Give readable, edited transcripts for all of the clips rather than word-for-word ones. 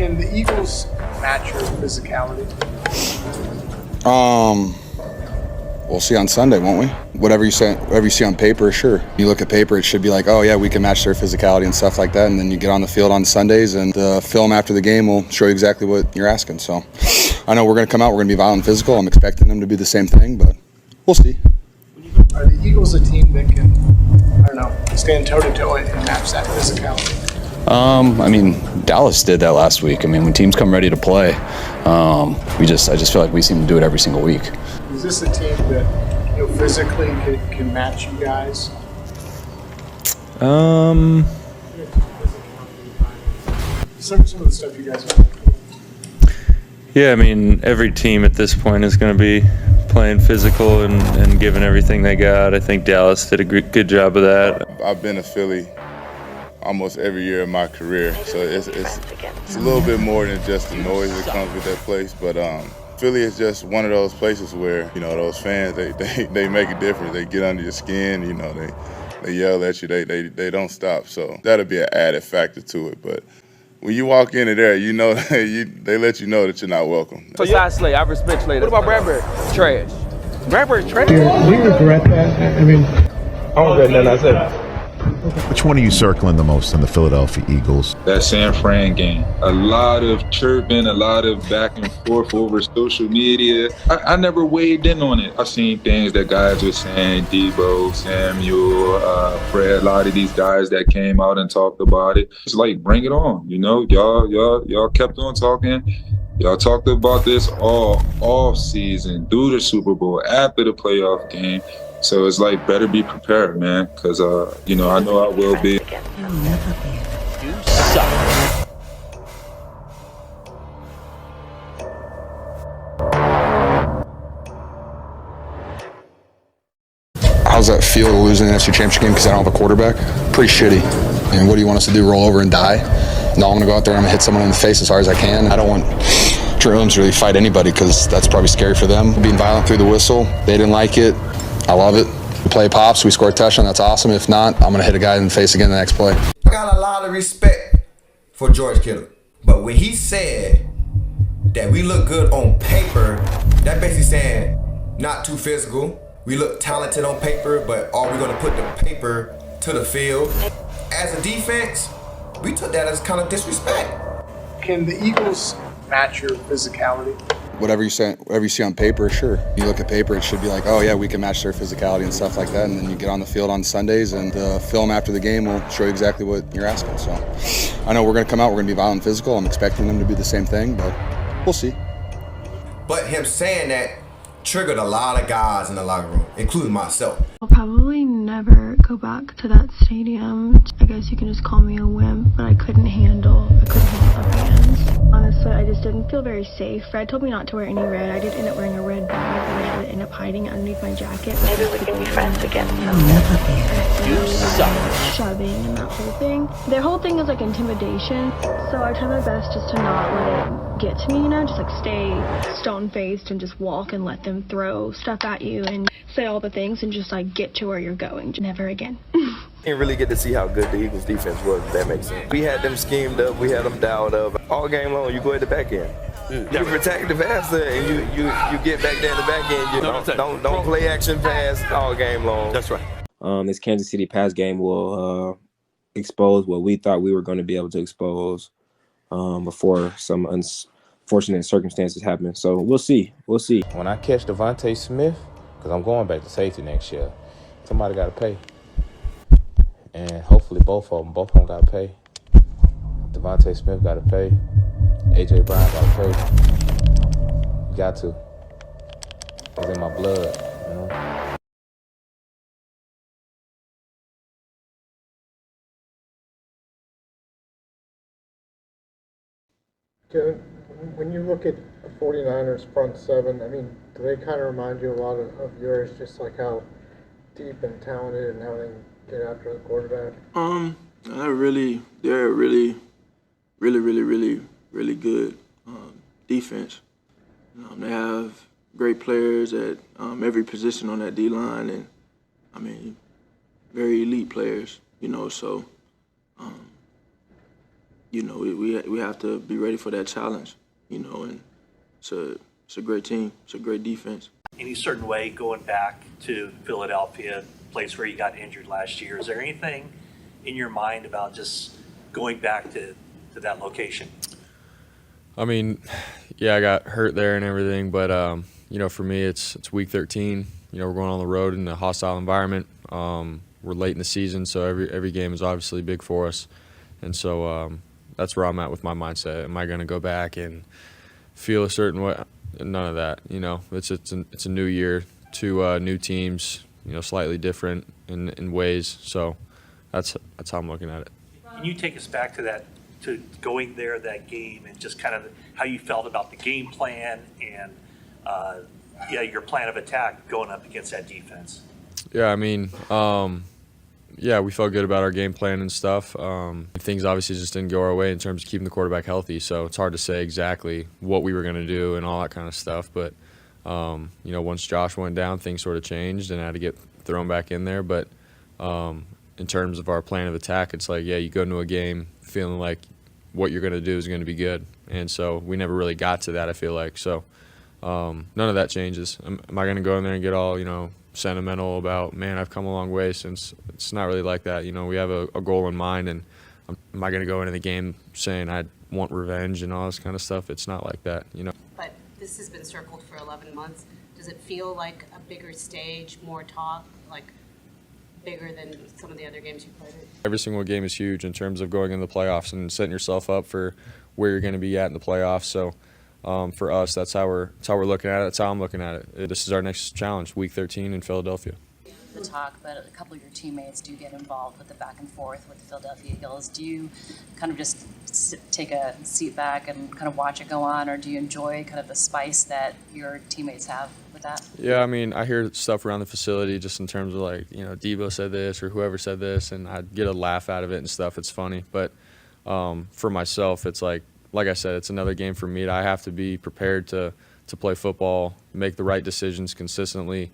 Can the Eagles match your physicality? We'll see on Sunday, won't we? Whatever you see on paper, sure. You look at paper, it should be like, oh yeah, we can match their physicality and stuff like that. And then you get on the field on Sundays, and the film after the game will show you exactly what you're asking. So I know we're going to come out, we're going to be violent and physical. I'm expecting them to be the same thing, but we'll see. Are the Eagles a team that can, I don't know, stand toe-to-toe and match that physicality? I mean, Dallas did that last week. I mean, when teams come ready to play, I just feel like we seem to do it every single week. Is this a team that, physically can match you guys? Some of the stuff you guys are doing. Yeah, I mean, every team at this point is going to be playing physical and giving everything they got. I think Dallas did a good job of that. I've been to Philly almost every year of my career, so it's a little bit more than just the noise that comes with that place. But Philly is just one of those places where those fans they make a difference. They get under your skin, they yell at you. They don't stop. So that'll be an added factor to it. But when you walk into there, they let you know that you're not welcome. Besides Slay, I respect Slay. What about Bradbury? Trash. Bradbury's trash? We regret that. I mean, I don't regret nothing I said. Which one are you circling the most in the Philadelphia Eagles? That San Fran game. A lot of chirping, a lot of back and forth over social media. I never weighed in on it. I've seen things that guys were saying, Debo, Samuel, Fred, a lot of these guys that came out and talked about it. It's like, bring it on. Y'all kept on talking. Y'all talked about this all off season, through the Super Bowl, after the playoff game. So it's like, better be prepared, man, because, I know I will be. You suck. How's that feel to lose an NFC Championship game because I don't have a quarterback? Pretty shitty. And what do you want us to do, roll over and die? No, I'm going to go out there and I'm going to hit someone in the face as hard as I can. I don't want Williams to really fight anybody because that's probably scary for them. Being violent through the whistle, they didn't like it. I love it. We play pops, we score a touchdown, that's awesome. If not, I'm going to hit a guy in the face again the next play. I got a lot of respect for George Kittle. But when he said that we look good on paper, that basically saying not too physical. We look talented on paper, but are we going to put the paper to the field? As a defense, we took that as kind of disrespect. Can the Eagles match your physicality? Whatever you see on paper, sure. You look at paper, it should be like, oh yeah, we can match their physicality and stuff like that. And then you get on the field on Sundays, and the film after the game will show you exactly what you're asking. So I know we're going to come out, we're going to be violent and physical. I'm expecting them to be the same thing, but we'll see. But him saying that triggered a lot of guys in the locker room, including myself. I'll probably never go back to that stadium. I guess you can just call me a wimp, but I couldn't handle the fans. Honestly, I just didn't feel very safe. Fred told me not to wear any red. I did end up wearing a red bag, but I had to end up hiding it underneath my jacket. Maybe we can be friends again. You suck. Shoving and that whole thing. Their whole thing is like intimidation. So I try my best just to not let it get to me, just like stay stone-faced and just walk and let them throw stuff at you and say all the things and just like get to where you're going. Never again. Didn't really get to see how good the Eagles defense was, if that makes sense. We had them schemed up, we had them dialed up. All game long, you go at the back end. You protect the passer and you get back there in the back end. You don't play action pass all game long. That's right. This Kansas City pass game will expose what we thought we were going to be able to expose before some unfortunate circumstances happen. So we'll see. We'll see. When I catch Devontae Smith, because I'm going back to safety next year, somebody got to pay. And hopefully both of them got to pay. Devontae Smith got to pay. A.J. Brown got to pay. Got to. It's in my blood, When you look at the 49ers front seven, do they kind of remind you a lot of yours, just like how deep and talented and how they get after the quarterback? They're really good defense. They have great players at every position on that D-line, and very elite players. So we have to be ready for that challenge, and it's a great team. It's a great defense. Any certain way going back to Philadelphia, place where you got injured last year, is there anything in your mind about just going back to that location? I mean, yeah, I got hurt there and everything, but for me, it's week 13. We're going on the road in a hostile environment. We're late in the season, so every game is obviously big for us, and so that's where I'm at with my mindset. Am I going to go back and feel a certain way? None of that. It's a new year, two new teams. Slightly different in ways. So that's how I'm looking at it. Can you take us back to going there, that game, and just kind of how you felt about the game plan and your plan of attack going up against that defense? Yeah, I mean, we felt good about our game plan and stuff. Things obviously just didn't go our way in terms of keeping the quarterback healthy, so it's hard to say exactly what we were going to do and all that kind of stuff. But, once Josh went down, things sort of changed and I had to get thrown back in there. But in terms of our plan of attack, it's like, you go into a game feeling like what you're going to do is going to be good. And so we never really got to that, I feel like. So none of that changes. Am I going to go in there and get all, sentimental about, man, I've come a long way since? It's not really like that. We have a goal in mind, and am I going to go into the game saying I want revenge and all this kind of stuff? It's not like that, But this has been circled for 11 months. Does it feel like a bigger stage, more talk, like bigger than some of the other games you played in? Every single game is huge in terms of going in the playoffs and setting yourself up for where you're going to be at in the playoffs. So for us, that's how we're looking at it. That's how I'm looking at it. This is our next challenge, Week 13 in Philadelphia. The talk, but a couple of your teammates do get involved with the back and forth with the Philadelphia Eagles. Do you kind of just take a seat back and kind of watch it go on, or do you enjoy kind of the spice that your teammates have with that? Yeah, I mean, I hear stuff around the facility just in terms of like, Debo said this or whoever said this, and I get a laugh out of it and stuff. It's funny. But for myself, it's like I said, it's another game for me. I have to be prepared to play football, make the right decisions consistently,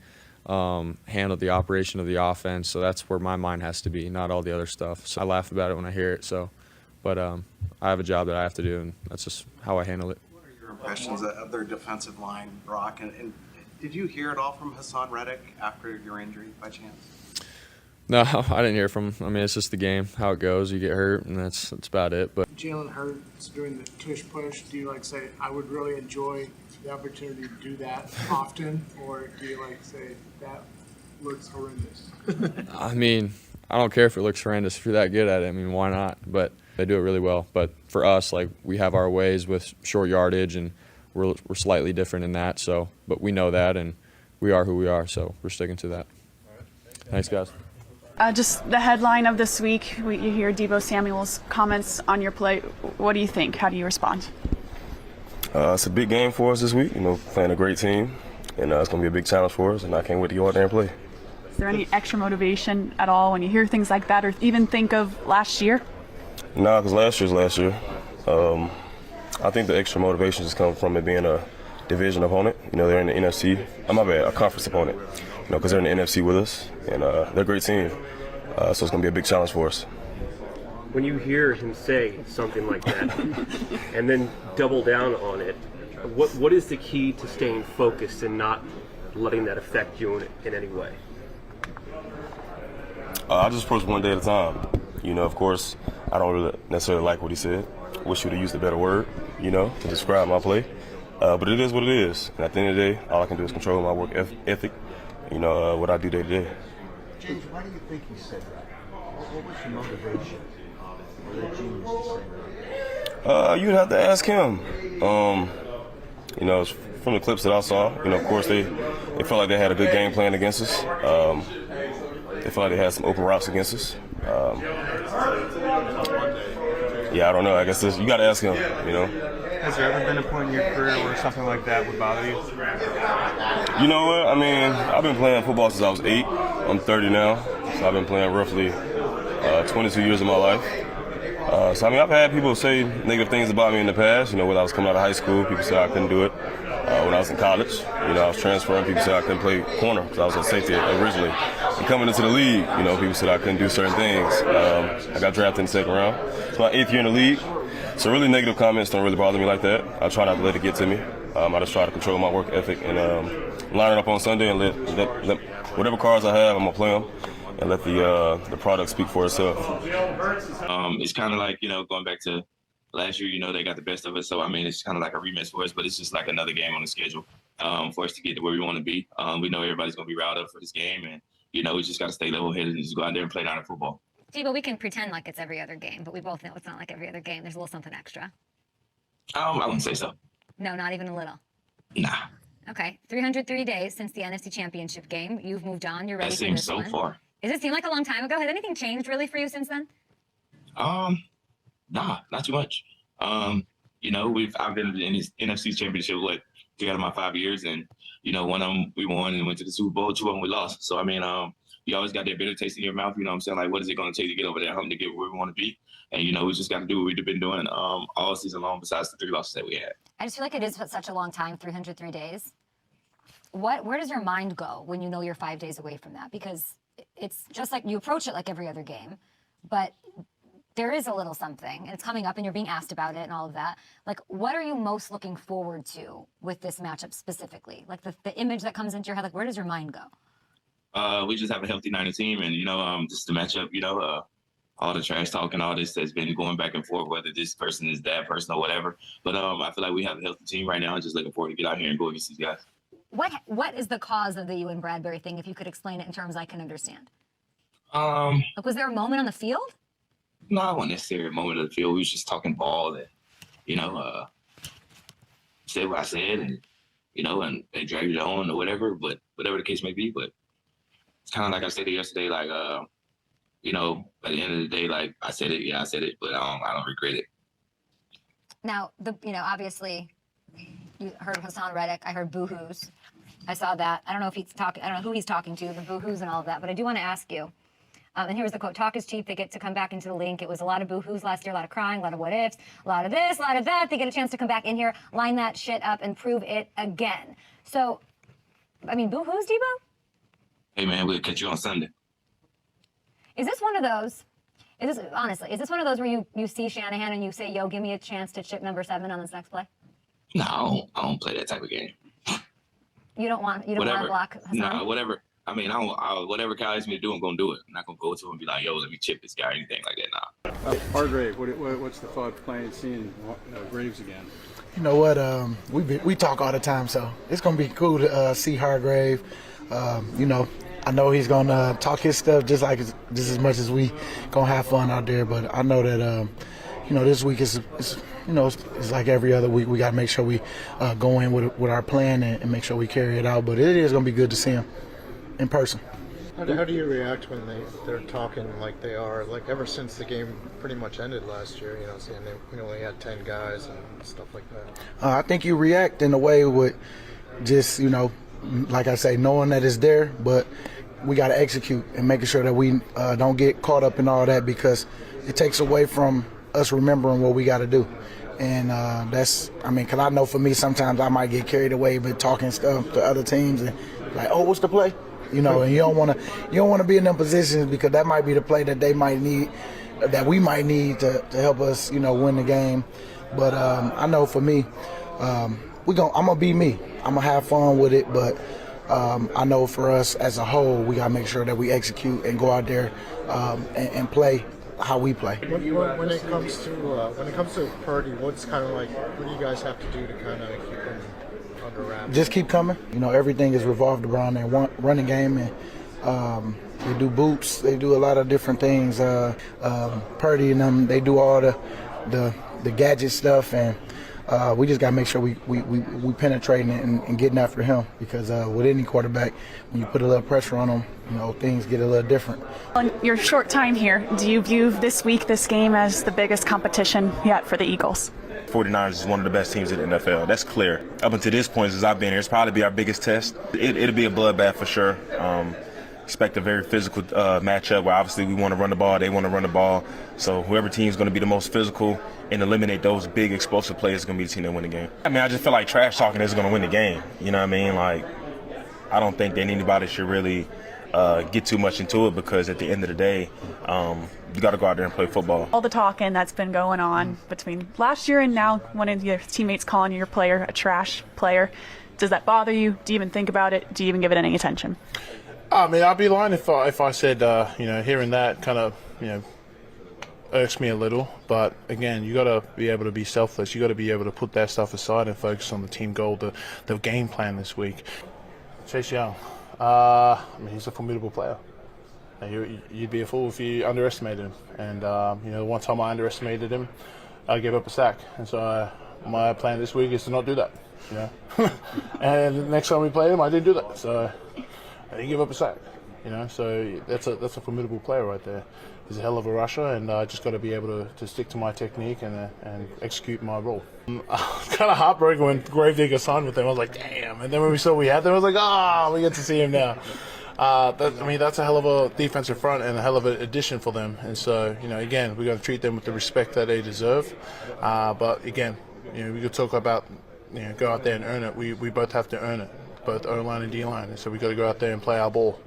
handle the operation of the offense. So that's where my mind has to be, not all the other stuff. So I laugh about it when I hear it. But I have a job that I have to do, and that's just how I handle it. What are your impressions of their defensive line, Brock? And did you hear it all from Hassan Reddick after your injury by chance? No, I didn't hear from him. I mean, it's just the game, how it goes. You get hurt, and that's about it. But Jalen Hurts doing the tush push, do you say, I would really enjoy the opportunity to do that often, or do you say that looks horrendous? I mean, I don't care if it looks horrendous. If you're that good at it, I mean, why not? But they do it really well. But for us, we have our ways with short yardage, and we're slightly different in that. So, but we know that, and we are who we are. So we're sticking to that. Thanks, guys. Just the headline of this week, you hear Deebo Samuel's comments on your play. What do you think? How do you respond? It's a big game for us this week, playing a great team, and it's going to be a big challenge for us, and I can't wait to go out there and play. Is there any extra motivation at all when you hear things like that, or even think of last year? No, because last year. I think the extra motivation just comes from it being a division opponent. They're in the NFC. A conference opponent. Because they're in the NFC with us, and they're a great team. So it's going to be a big challenge for us. When you hear him say something like that and then double down on it, what is the key to staying focused and not letting that affect you in any way? I just approach one day at a time. Of course, I don't really necessarily like what he said. Wish he would have used a better word, to describe my play. But it is what it is. And at the end of the day, all I can do is control my work ethic. What I do day to day. James, why do you think he said that? What was your motivation for that genius to say that? You'd have to ask him. From the clips that I saw, of course they felt like they had a good game plan against us. They felt like they had some open routes against us. Yeah, I don't know. I guess you got to ask him. Has there ever been a point in your career where something like that would bother you? You know what? I mean, I've been playing football since I was 8. I'm 30 now, so I've been playing roughly 22 years of my life. So, I mean, I've had people say negative things about me in the past. When I was coming out of high school, people said I couldn't do it. When when I was in college. I was transferring. People said I couldn't play corner because I was a safety originally. And coming into the league, people said I couldn't do certain things. I got drafted in the second round. It's my 8th year in the league. So really negative comments don't really bother me like that. I try not to let it get to me. I just try to control my work ethic and line it up on Sunday and let whatever cards I have, I'm going to play them and let the product speak for itself. It's kind of like, going back to last year, they got the best of us. So, it's kind of like a rematch for us, but it's just like another game on the schedule for us to get to where we want to be. We know everybody's going to be riled up for this game, and, we just got to stay level-headed and just go out there and play down at football. But we can pretend like it's every other game, but we both know it's not like every other game. There's a little something extra. I wouldn't say so. No, not even a little. Nah. Okay, 303 days since the NFC Championship game. You've moved on. You're ready That for seems this so one. far. Does it seem like a long time ago? Has anything changed really for you since then? Nah, not too much. I've been in this NFC Championship three out of my 5 years, and one of them we won and went to the Super Bowl. 2 of them we lost. So you always got that bitter taste in your mouth. You know what I'm saying? Like, what is it going to take to get over that hump to get where we want to be? And we just got to do what we've been doing all season long, besides the 3 losses that we had. I just feel like it is such a long time, 303 days. Where does your mind go when you know you're 5 days away from that? Because it's just like you approach it like every other game, but there is a little something, and it's coming up, and you're being asked about it and all of that. Like, what are you most looking forward to with this matchup specifically? Like the image that comes into your head, like where does your mind go? We just have a healthy 90 team, and just the matchup. All the trash talk and all this has been going back and forth, whether this person is that person or whatever. But I feel like we have a healthy team right now, and just looking forward to get out here and go against these guys. What is the cause of the you and Bradbury thing? If you could explain it in terms I can understand. Like, was there a moment on the field? No, it wasn't necessarily a moment on the field. We was just talking ball and said what I said, and and dragged it on or whatever. But whatever the case may be, but it's kind of like I said yesterday, like at the end of the day, like I said it, I said it, but I don't regret it. Now, obviously, you heard Hassan Reddick. I heard boo-hoos. I saw that. I don't know if he's talking. I don't know who he's talking to, the boo-hoos and all of that. But I do want to ask you. And here's the quote: "Talk is cheap. They get to come back into the link. It was a lot of boo-hoos last year, a lot of crying, a lot of what ifs, a lot of this, a lot of that. They get a chance to come back in here, line that shit up, and prove it again." So, boo-hoos, Debo? Hey man, we'll catch you on Sunday. Is this one of those? Is this one of those where you see Shanahan and you say, "Yo, give me a chance to chip number 7 on this next play"? No, I don't play that type of game. You don't want to block Hassan? No, whatever. Whatever Kyle asks me to do, I'm gonna do it. I'm not gonna go to him and be like, "Yo, let me chip this guy," or anything like that. Nah. Hargrave, what's the thought of seeing Graves again? You know what? We talk all the time, so it's gonna be cool to see Hargrave. I know he's gonna talk his stuff just as much as we gonna have fun out there. But I know that this week is like every other week. We gotta make sure we go in with our plan and make sure we carry it out. But it is gonna be good to see him in person. How do you react when they're talking like they are, like ever since the game pretty much ended last year, saying they only had 10 guys and stuff like that? I think you react in a way with just, like I say, knowing that it's there, but we got to execute and making sure that we don't get caught up in all that, because it takes away from us remembering what we got to do. And because I know for me, sometimes I might get carried away with talking stuff to other teams and like, oh, what's the play? And you don't want to be in them positions, because that might be the play that they might need, that we might need to help us, win the game. But I know for me, I'm gonna be me. I'm gonna have fun with it, but I know for us as a whole, we gotta make sure that we execute and go out there and play how we play. When it comes to Purdy, what's kind of like, what do you guys have to do to kind of keep him under wraps? Just keep coming. Everything is revolved around their running game, and they do boots. They do a lot of different things. Purdy and them, they do all the gadget stuff, and we just got to make sure we penetrating and getting after him, because with any quarterback, when you put a little pressure on them, things get a little different. On your short time here, do you view this game as the biggest competition yet for the Eagles? 49ers is one of the best teams in the NFL. That's clear. Up until this point, since I've been here, it's probably be our biggest test. It'll be a bloodbath for sure. expect a very physical matchup where obviously we want to run the ball, they want to run the ball. So whoever team is going to be the most physical and eliminate those big explosive plays is going to be the team that win the game. I mean, I just feel like trash talking is going to win the game. You know what I mean? Like, I don't think that anybody should really get too much into it, because at the end of the day, you got to go out there and play football. All the talking that's been going on between last year and now, one of your teammates calling your player a trash player, does that bother you? Do you even think about it? Do you even give it any attention? I mean, I'd be lying if I said, hearing that kind of, irks me a little. But again, you got to be able to be selfless. You got to be able to put that stuff aside and focus on the team goal, the game plan this week. Chase Young, he's a formidable player. You'd be a fool if you underestimated him. And the one time I underestimated him, I gave up a sack. And so my plan this week is to not do that. And the next time we played him, I didn't do that. So I didn't give up a sack. So that's a formidable player right there. He's a hell of a rusher, and I just got to be able to stick to my technique and execute my role. I was kind of heartbroken when Gravedigger signed with them. I was like, damn. And then when we saw we had them, I was like, we get to see him now. That's a hell of a defensive front and a hell of an addition for them. And so, again, we got to treat them with the respect that they deserve. But again, we could talk about, go out there and earn it. We both have to earn it, both O-line and D-line. And so we got to go out there and play our ball.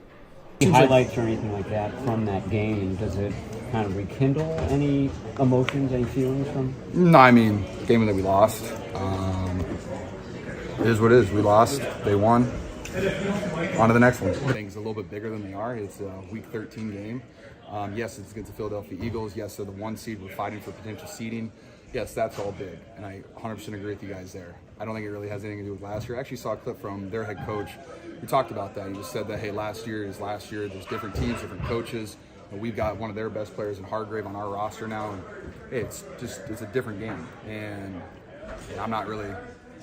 Any highlights or anything like that from that game? Does it kind of rekindle any emotions, any feelings from? No, I mean, game that we lost. It is what it is. We lost. They won. On to the next one. Things a little bit bigger than they are. It's a Week 13 game. Yes, it's against the Philadelphia Eagles. Yes, they're the 1 seed. We're fighting for potential seeding. Yes, that's all big, and I 100% agree with you guys there. I don't think it really has anything to do with last year. I actually saw a clip from their head coach. We talked about that. He just said that, hey, last year is last year. There's different teams, different coaches. And we've got one of their best players in Hargrave on our roster now. And hey, it's a different game. And I'm not really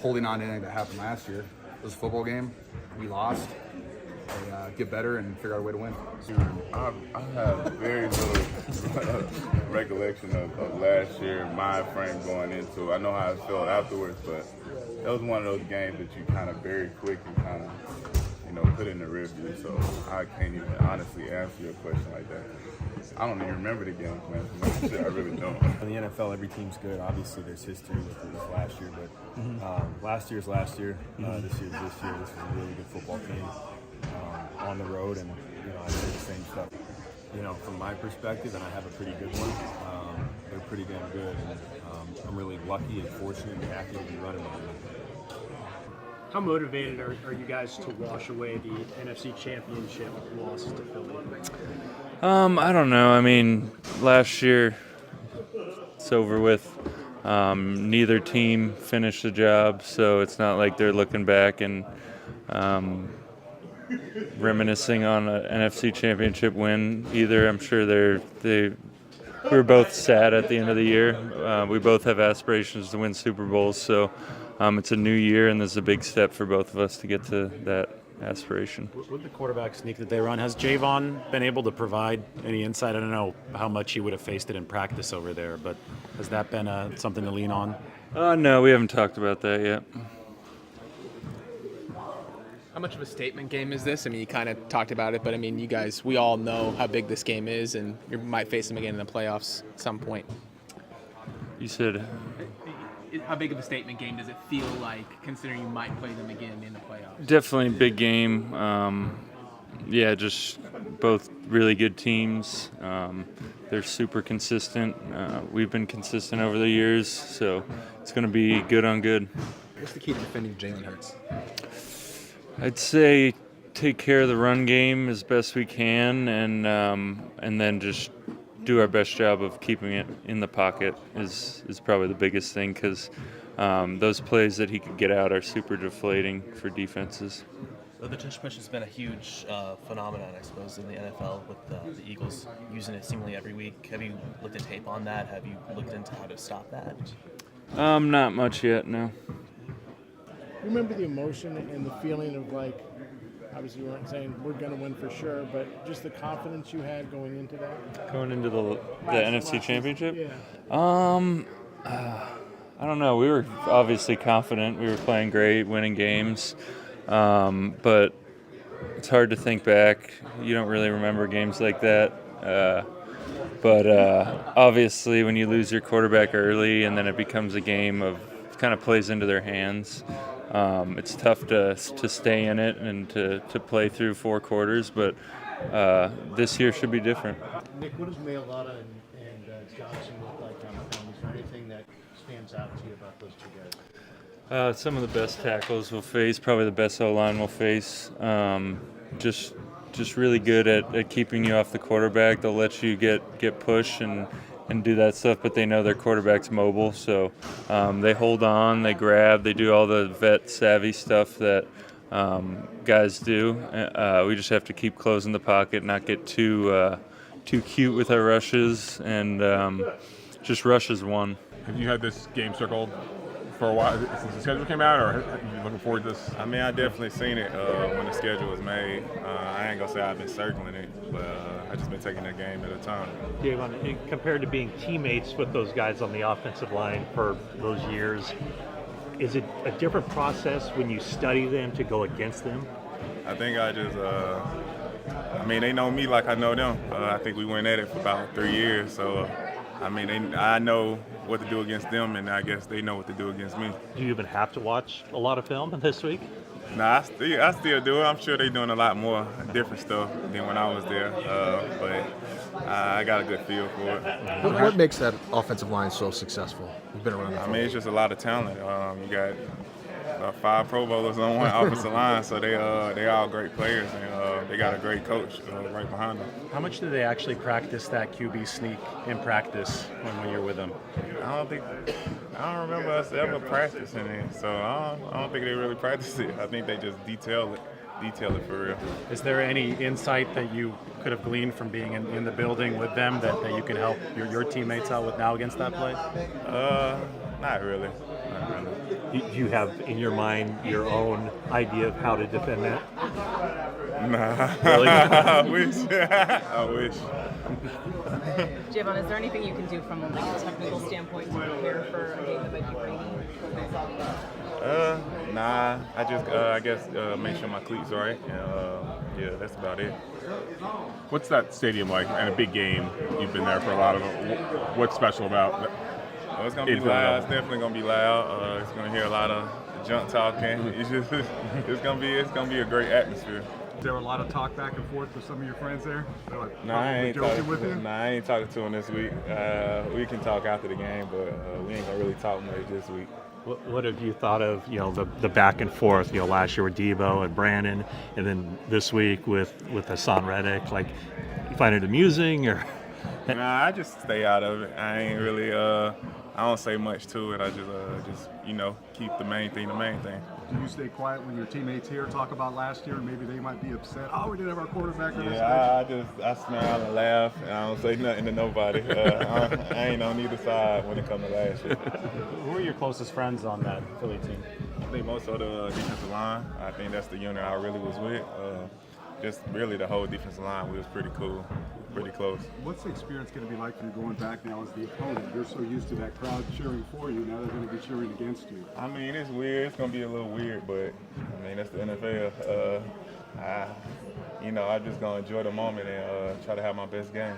holding on to anything that happened last year. It was a football game. We lost. They get better and figure out a way to win. I have very little recollection of last year, my frame going into it. I know how I felt afterwards, but that was one of those games that you kind of very quick and kind of, put in the review. So I can't even honestly answer your question like that. I don't even remember the game plan. I really don't. In the NFL, every team's good. Obviously, there's history with last year, but last year's last year. This year's this year. This is a really good football team on the road, and I say the same stuff. From my perspective, and I have a pretty good one. They're pretty damn good, and I'm really lucky and fortunate and happy to be running with them. How motivated are you guys to wash away the NFC Championship losses to Philly? I don't know. I mean, last year it's over with. Neither team finished the job, so it's not like they're looking back and reminiscing on an NFC Championship win either. I'm sure we were both sad at the end of the year. We both have aspirations to win Super Bowls, so it's a new year, and this is a big step for both of us to get to that aspiration. With the quarterback sneak that they run, has Javon been able to provide any insight? I don't know how much he would have faced it in practice over there, but has that been something to lean on? No, we haven't talked about that yet. How much of a statement game is this? I mean, you kind of talked about it, but I mean, you guys, we all know how big this game is, and you might face them again in the playoffs at some point. You said... How big of a statement game does it feel like, considering you might play them again in the playoffs? Definitely a big game. Just both really good teams. They're super consistent. We've been consistent over the years, so it's going to be good on good. What's the key to defending Jalen Hurts? I'd say take care of the run game as best we can, and then just do our best job of keeping it in the pocket is probably the biggest thing, because those plays that he could get out are super deflating for defenses. So the tush push has been a huge phenomenon, I suppose, in the NFL with the Eagles using it seemingly every week. Have you looked at tape on that? Have you looked into how to stop that? Not much yet, no. Remember the emotion and the feeling of, like, obviously you weren't saying we're going to win for sure, but just the confidence you had going into that? Going into the NFC Championship? Yeah. I don't know. We were obviously confident. We were playing great, winning games. But It's hard to think back. You don't really remember games like that. But obviously, when you lose your quarterback early and then it becomes a game of kind of plays into their hands, it's tough to stay in it and to play through 4 quarters. But this year should be different. Nick, what does Mailata and Johnson look like on film? Is there anything that stands out to you about those two guys? Some of the best tackles we'll face, probably the best O-line we'll face. Just really good at keeping you off the quarterback. They'll let you get push and do that stuff, but they know their quarterback's mobile, so they hold on, they grab, they do all the vet savvy stuff that guys do. We just have to keep closing the pocket, not get too cute with our rushes, and just rushes one. Have you had this game circled for a while since the schedule came out, or are you looking forward to this? I mean, I definitely seen it when the schedule was made. I ain't gonna say I've been circling it, but I just been taking a game at a time. Jalen, compared to being teammates with those guys on the offensive line for those years, is it a different process when you study them to go against them? I think I just, I mean, they know me like I know them. I think we went at it for about 3 years, so I mean, I know what to do against them, and I guess they know what to do against me. Do you even have to watch a lot of film this week? Nah, I still do it. I'm sure they're doing a lot more different stuff than when I was there, but I got a good feel for it. What makes that offensive line so successful? You've been around. I mean, it's just a lot of talent. You got 5 Pro Bowlers on one offensive line, so they all great players, and they got a great coach right behind them. How much do they actually practice that QB sneak in practice when you're with them? I don't remember us ever practicing it, so I don't think they really practice it. I think they just detail it for real. Is there any insight that you could have gleaned from being in the building with them that you can help your teammates out with now against that play? Not really. Do you have in your mind your own idea of how to defend that? Nah. Really? I wish. I wish. Javon, is there anything you can do from like a technical standpoint to prepare for a game that might be pretty Nah. I guess make sure my cleats are right. And, yeah, that's about it. What's that stadium like? And a big game. You've been there for a lot of them. What's special about it? Oh, it's gonna be loud. It's definitely gonna be loud. It's gonna hear a lot of junk talking. It's gonna be a great atmosphere. Is there a lot of talk back and forth with some of your friends there? Nah, I ain't talking to them this week. We can talk after the game, but we ain't gonna really talk much this week. What have you thought of, the back and forth, last year with Debo and Brandon, and then this week with Hassan Reddick? Like, you find it amusing or? Nah, I just stay out of it. I ain't really, I don't say much to it. I just keep the main thing the main thing. Do you stay quiet when your teammates here talk about last year and maybe they might be upset? Oh, we didn't have our quarterback. I smile and laugh, and I don't say nothing to nobody. I ain't on either side when it comes to last year. Who are your closest friends on that Philly team? I think most of the defensive line. I think that's the unit I really was with. Just really the whole defensive line, we was pretty cool, pretty close. What's the experience going to be like for you going back now as the opponent? You're so used to that crowd cheering for you, now they're going to be cheering against you. I mean, it's weird. It's going to be a little weird, but I mean, that's the NFL. I'm just going to enjoy the moment and try to have my best game.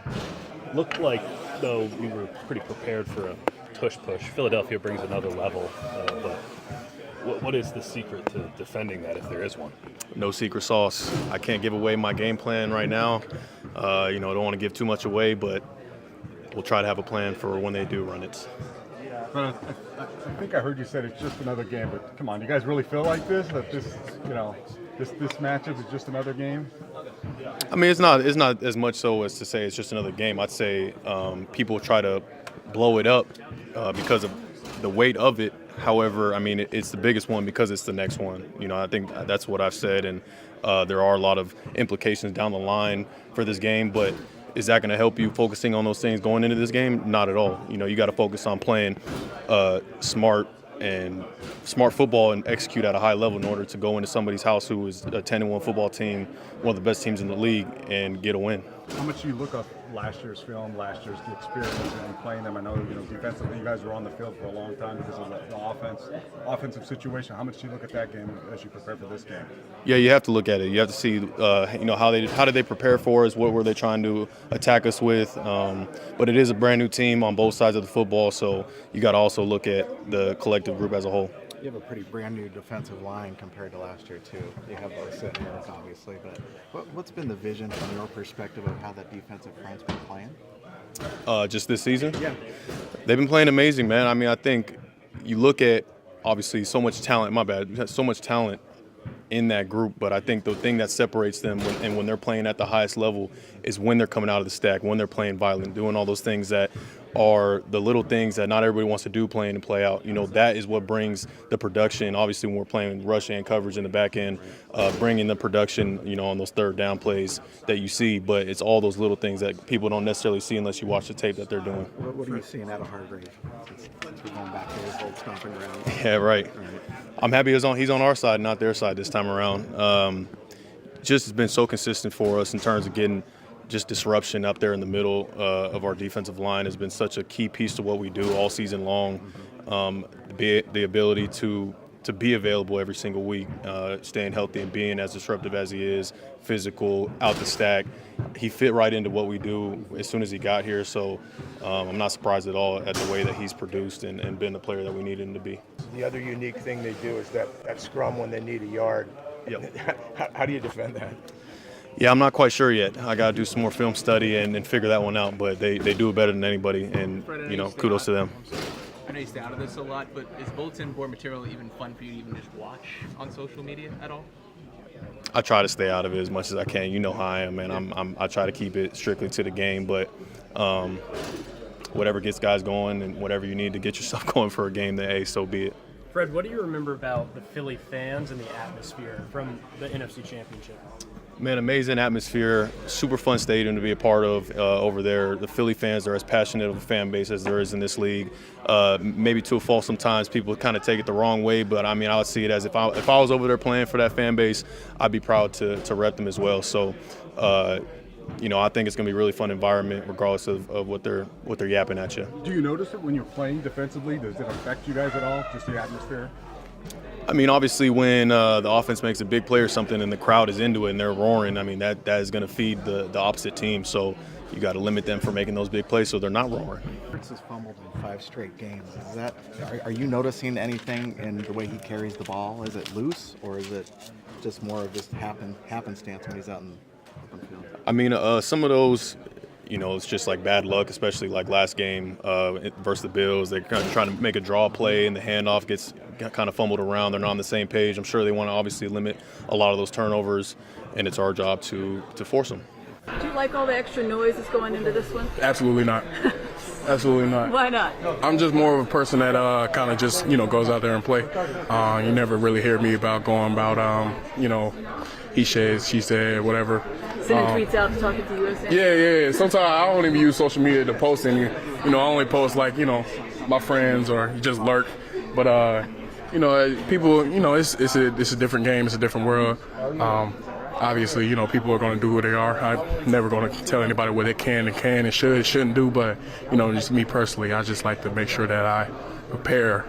Looked like, though, you were pretty prepared for a tush push. Philadelphia brings another level, but what is the secret to defending that, if there is one? No secret sauce. I can't give away my game plan right now. Don't want to give too much away, but we'll try to have a plan for when they do run it. But I think I heard you said it's just another game, but come on, you guys really feel like this? That this matchup is just another game? I mean, it's not as much so as to say it's just another game. I'd say people try to blow it up because of the weight of it. However, I mean, it's the biggest one because it's the next one. I think that's what I've said, and there are a lot of implications down the line for this game, but is that going to help you focusing on those things going into this game? Not at all. You got to focus on playing smart football and execute at a high level in order to go into somebody's house who is a 10-1 football team, one of the best teams in the league, and get a win. How much do you look last year's film, last year's experience, and playing them. I know defensively you guys were on the field for a long time because of the offensive situation. How much do you look at that game as you prepare for this game? Yeah, you have to look at it. You have to see, how did they prepare for us? What were they trying to attack us with? But it is a brand new team on both sides of the football, so you got to also look at the collective group as a whole. You have a pretty brand new defensive line compared to last year too. You have Sid and Eric, obviously, but what's been the vision from your perspective of how that defensive front's been playing? Just this season? Yeah. They've been playing amazing, man. I mean, I think you look at, obviously, so much talent. My bad. So much talent in that group, but I think the thing that separates them when they're playing at the highest level is when they're coming out of the stack, when they're playing violent, doing all those things that are the little things that not everybody wants to do, playing and play out. That is what brings the production. Obviously, when we're playing rush and coverage in the back end, bringing the production, on those third down plays that you see. But it's all those little things that people don't necessarily see unless you watch the tape that they're doing. What are you seeing out of Hargrave? Going back to his old stomping ground. Yeah, right. I'm happy he's on our side, not their side this time around. Just has been so consistent for us in terms of getting just disruption up there in the middle of our defensive line has been such a key piece to what we do all season long. The ability to be available every single week, staying healthy and being as disruptive as he is, physical, out the stack. He fit right into what we do as soon as he got here, so I'm not surprised at all at the way that he's produced and been the player that we needed him to be. The other unique thing they do is that scrum when they need a yard. Yep. How do you defend that? Yeah, I'm not quite sure yet. I got to do some more film study and figure that one out, but they do it better than anybody, and kudos to them. I know you stay out of this a lot, but is bulletin board material even fun for you to even just watch on social media at all? I try to stay out of it as much as I can. You know how I am, man. I try to keep it strictly to the game, but whatever gets guys going and whatever you need to get yourself going for a game, then hey, so be it. Fred, what do you remember about the Philly fans and the atmosphere from the NFC Championship? Man, amazing atmosphere, super fun stadium to be a part of over there. The Philly fans are as passionate of a fan base as there is in this league. Maybe to a fault sometimes people kind of take it the wrong way, but I mean, I would see it as if I was over there playing for that fan base, I'd be proud to rep them as well. So, I think it's going to be a really fun environment regardless of what they're yapping at you. Do you notice it when you're playing defensively? Does it affect you guys at all, just the atmosphere? I mean, obviously, when the offense makes a big play or something and the crowd is into it and they're roaring, I mean, that is going to feed the opposite team. So you got to limit them from making those big plays so they're not roaring. Hurts has fumbled in 5 straight games. Are you noticing anything in the way he carries the ball? Is it loose, or is it just more of just happenstance when he's out in the open field? I mean, some of those, it's just like bad luck, especially like last game versus the Bills. They're kind of trying to make a draw play and the handoff gets kind of fumbled around. They're not on the same page. I'm sure they want to obviously limit a lot of those turnovers, and it's our job to force them. Do you like all the extra noise that's going into this one? Absolutely not. Absolutely not. Why not? I'm just more of a person that kind of just, goes out there and play. You never really hear me about he says, she said, whatever. Sending tweets out talking to you. Yeah. Sometimes I don't even use social media to post any. I only post my friends or just lurk. But people, it's a different game. It's a different world. Obviously, people are going to do who they are. I'm never going to tell anybody what they can and shouldn't do. But just me personally, I just like to make sure that I prepare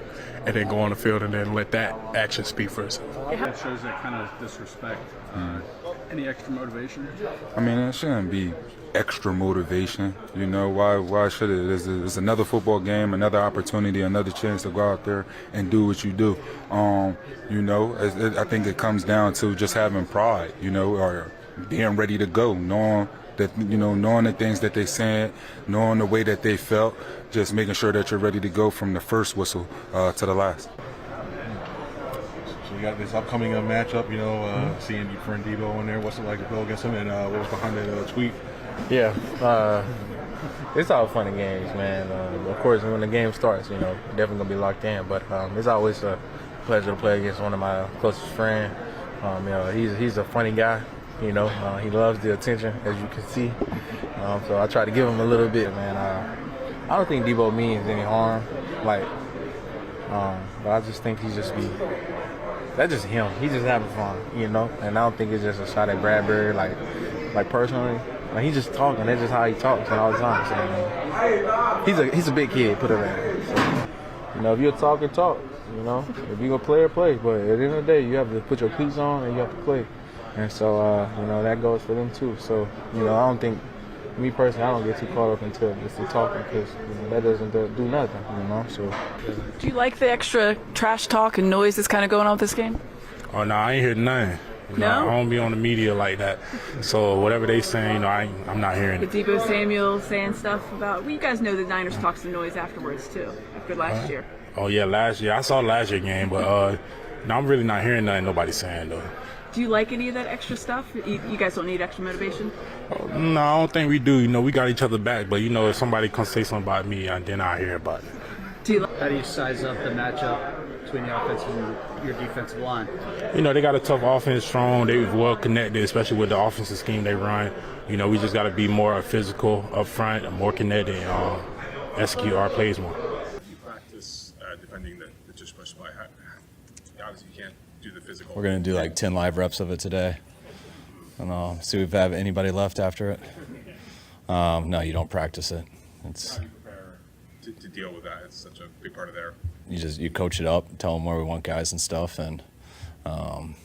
and then go on the field and then let that action speak for itself. That shows that kind of disrespect. Any extra motivation? I mean, it shouldn't be extra motivation. Why should it? It's another football game, another opportunity, another chance to go out there and do what you do. I think it comes down to just having pride, or being ready to go, knowing the things that they said, knowing the way that they felt, just making sure that you're ready to go from the first whistle to the last. So you got this upcoming matchup, seeing your friend Debo in there. What's it like to go against him, and what was behind that tweet? Yeah, it's all fun and games, man. Of course, when the game starts, definitely gonna be locked in. But it's always a pleasure to play against one of my closest friends. He's a funny guy. He loves the attention, as you can see. So I try to give him a little bit, man. I don't think Debo means any harm, but I just think that's just him. He's just having fun, And I don't think it's just a shot at Bradbury, like personally. Like he's just talking. That's just how he talks all the time. So he's a big kid. Put it that way. So, you know, if you're talking, talk. You know, if you're gonna play. But at the end of the day, you have to put your cleats on and you have to play. And so, you know, that goes for them too. So, you know, I don't think, me personally, I don't get too caught up into just the talking because that doesn't do nothing. You know, so. Do you like the extra trash talk and noise that's kind of going on with this game? Oh no, I ain't heard nothing. You know, No? I don't be on the media like that. So whatever they saying, you know, I'm not hearing With it. Debo Samuel saying stuff about, well, you guys know the Niners talk some noise afterwards too, after last year. Oh yeah, last year I saw last year game, but no, I'm really not hearing nothing nobody saying though. Do you like any of that extra stuff? You guys don't need extra motivation? No, I don't think we do. You know, we got each other back, but you know, if somebody comes say something about me, then I hear about it. How do you size up the matchup between the offensive and your defensive line? You know, they got a tough offense, strong. They well connected, especially with the offensive scheme they run. You know, we just got to be more physical up front, more connected, and execute our plays more. You practice defending the tush push play. Obviously, you can't do the physical. We're going to do like 10 live reps of it today. And see if we have anybody left after it. No, you don't practice it. It's. How do you prepare to deal with that? It's such a big part of their. You coach it up, tell them where we want guys and stuff, and not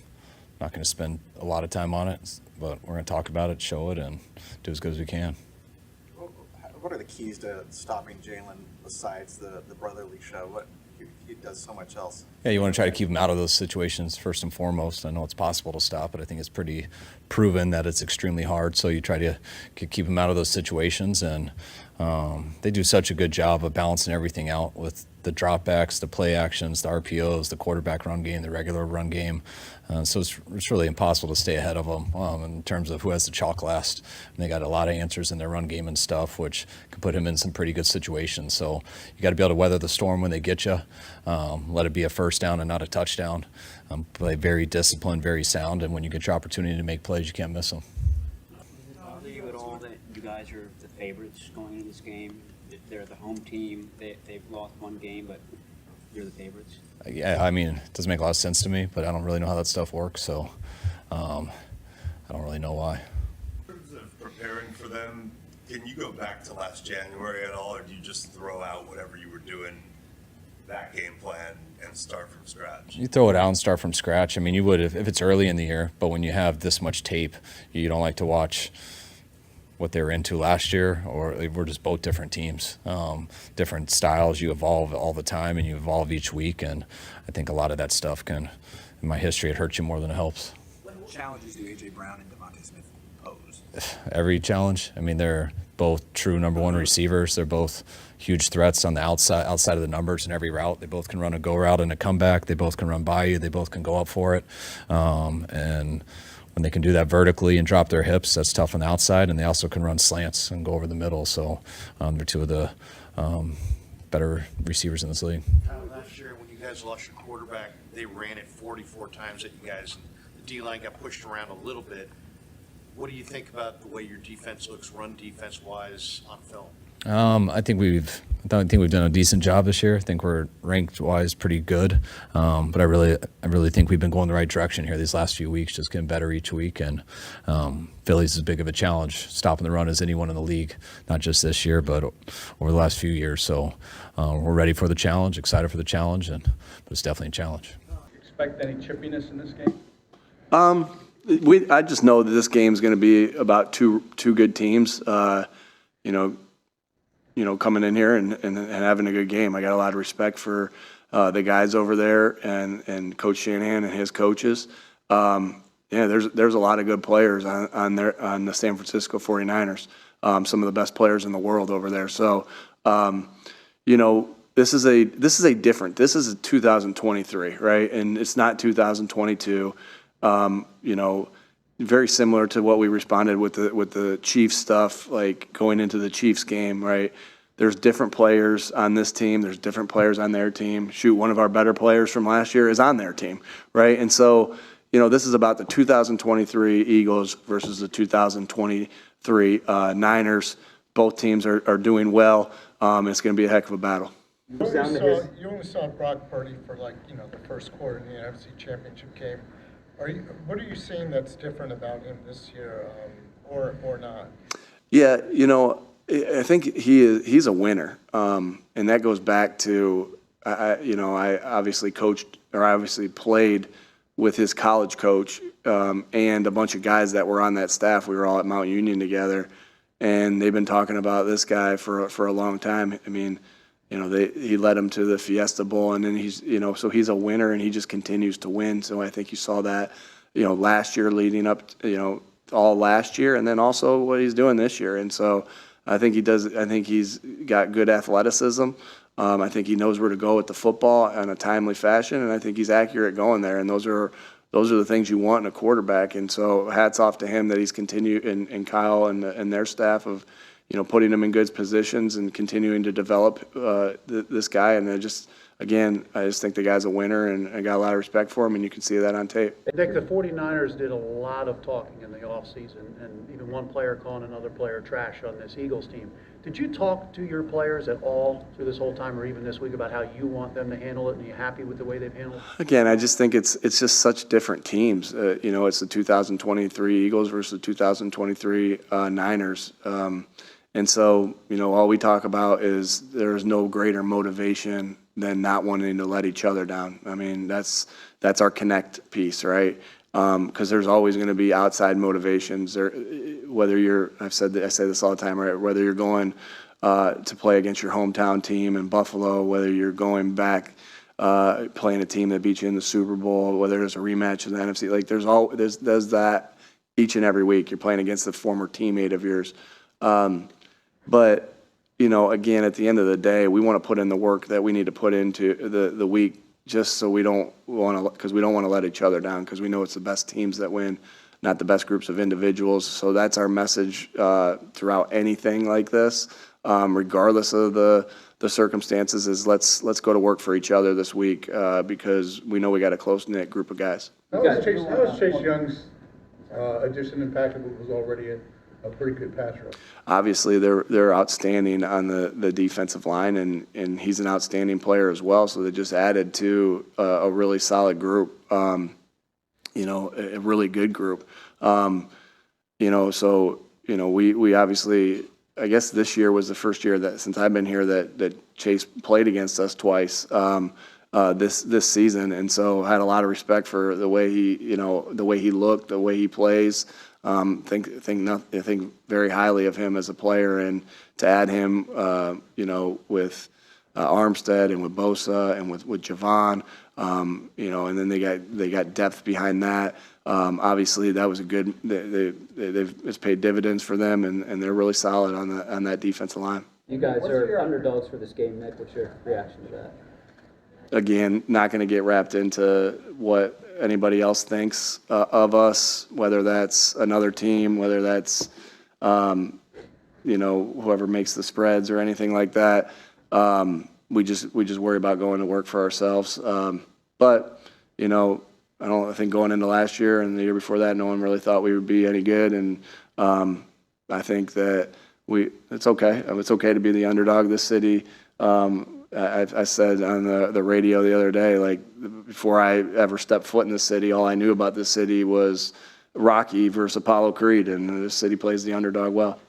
going to spend a lot of time on it, but we're going to talk about it, show it, and do as good as we can. What are the keys to stopping Jalen besides the brotherly show? He does so much else. Yeah, you want to try to keep him out of those situations first and foremost. I know it's possible to stop, but I think it's pretty proven that it's extremely hard. So you try to keep him out of those situations, and they do such a good job of balancing everything out with the dropbacks, the play actions, the RPOs, the quarterback run game, the regular run game. So it's really impossible to stay ahead of them in terms of who has the chalk last. And they got a lot of answers in their run game and stuff, which could put him in some pretty good situations. So you got to be able to weather the storm when they get you. Let it be a first down and not a touchdown. Play very disciplined, very sound, and when you get your opportunity to make plays, you can't miss them. Believe at all that you guys are the favorites going into this game? They're the home team. They've lost one game, but you're the favorites. Yeah, I mean, it doesn't make a lot of sense to me, but I don't really know how that stuff works, so I don't really know why. In terms of preparing for them, can you go back to last January at all, or do you just throw out whatever you were doing, that game plan, and start from scratch? You throw it out and start from scratch. I mean, you would if it's early in the year, but when you have this much tape, you don't like to watch what they were into last year, or we're just both different teams, different styles. You evolve all the time, and you evolve each week, and I think a lot of that stuff can, in my history, it hurts you more than it helps. What challenges do A.J. Brown and Devontae Smith pose? Every challenge. I mean, they're both true number one receivers. They're both huge threats on the outside of the numbers in every route. They both can run a go route and a comeback. They both can run by you. They both can go up for it, and when they can do that vertically and drop their hips, that's tough on the outside, and they also can run slants and go over the middle. So they're two of the better receivers in this league. Last year, when you guys lost your quarterback, they ran it 44 times at you guys, and the D-line got pushed around a little bit. What do you think about the way your defense looks, run defense-wise, on film? I think we've done a decent job this year. I think we're ranked-wise pretty good, but I really think we've been going the right direction here these last few weeks, just getting better each week. And Philly's as big of a challenge stopping the run as anyone in the league, not just this year, but over the last few years. So we're ready for the challenge, excited for the challenge, but it's definitely a challenge. Expect any chippiness in this game? I just know that this game is going to be about two good teams. Coming in here and having a good game. I got a lot of respect for the guys over there and Coach Shanahan and his coaches. There's a lot of good players on the San Francisco 49ers. Some of the best players in the world over there. So, this is a 2023, right? And it's not 2022. Very similar to what we responded with the Chiefs stuff, like going into the Chiefs game, right? There's different players on this team. There's different players on their team. Shoot, one of our better players from last year is on their team, right? And so, this is about the 2023 Eagles versus the 2023 Niners. Both teams are doing well. It's going to be a heck of a battle. You only saw Brock Purdy for the first quarter in the NFC Championship game. What are you seeing that's different about him this year, or not? Yeah, I think he's a winner, and that goes back to I obviously coached or I obviously played with his college coach and a bunch of guys that were on that staff. We were all at Mount Union together, and they've been talking about this guy for a long time. I mean, he led them to the Fiesta Bowl, and then so he's a winner, and he just continues to win. So I think you saw that, last year leading up, all last year, and then also what he's doing this year. And so I think he does. I think he's got good athleticism. I think he knows where to go with the football in a timely fashion, and I think he's accurate going there. And those are the things you want in a quarterback. And so hats off to him that he's continued, and Kyle and their staff of, putting him in good positions and continuing to develop this guy. And I just think the guy's a winner, and I got a lot of respect for him, and you can see that on tape. Nick, the 49ers did a lot of talking in the offseason, and even one player calling another player trash on this Eagles team. Did you talk to your players at all through this whole time or even this week about how you want them to handle it, and are you happy with the way they've handled it? Again, I just think it's just such different teams. It's the 2023 Eagles versus the 2023 Niners. And so, all we talk about is there's no greater motivation than not wanting to let each other down. I mean, that's our connect piece, right? Because there's always going to be outside motivations. Whether I say this all the time, right? Whether you're going to play against your hometown team in Buffalo, whether you're going back playing a team that beat you in the Super Bowl, whether there's a rematch in the NFC, like there's that each and every week. You're playing against a former teammate of yours. But again, at the end of the day, we want to put in the work that we need to put into the week, just so we don't want to let each other down, because we know it's the best teams that win, not the best groups of individuals. So that's our message throughout anything like this, regardless of the circumstances. Is let's go to work for each other this week because we know we got a close-knit group of guys. How is Chase Young's addition impacted what was already a pretty good pass rush? Obviously, they're outstanding on the defensive line, and he's an outstanding player as well. So they just added to a really solid group, a really good group. We obviously, I guess this year was the first year that since I've been here that Chase played against us twice this season, and so had a lot of respect for the way he looked, the way he plays. Think very highly of him as a player, and to add him, with Armstead and with Bosa and with Javon, and then they got depth behind that. Obviously, that was a good. It's paid dividends for them, and they're really solid on that defensive line. You guys are underdogs for this game, Nick. What's your reaction to that? Again, not going to get wrapped into what anybody else thinks of us, whether that's another team, whether that's whoever makes the spreads or anything like that. We just worry about going to work for ourselves. But I think going into last year and the year before that, no one really thought we would be any good, and I think that it's okay. It's okay to be the underdog this city. I said on the radio the other day, like, before I ever stepped foot in the city, all I knew about this city was Rocky versus Apollo Creed, and this city plays the underdog well.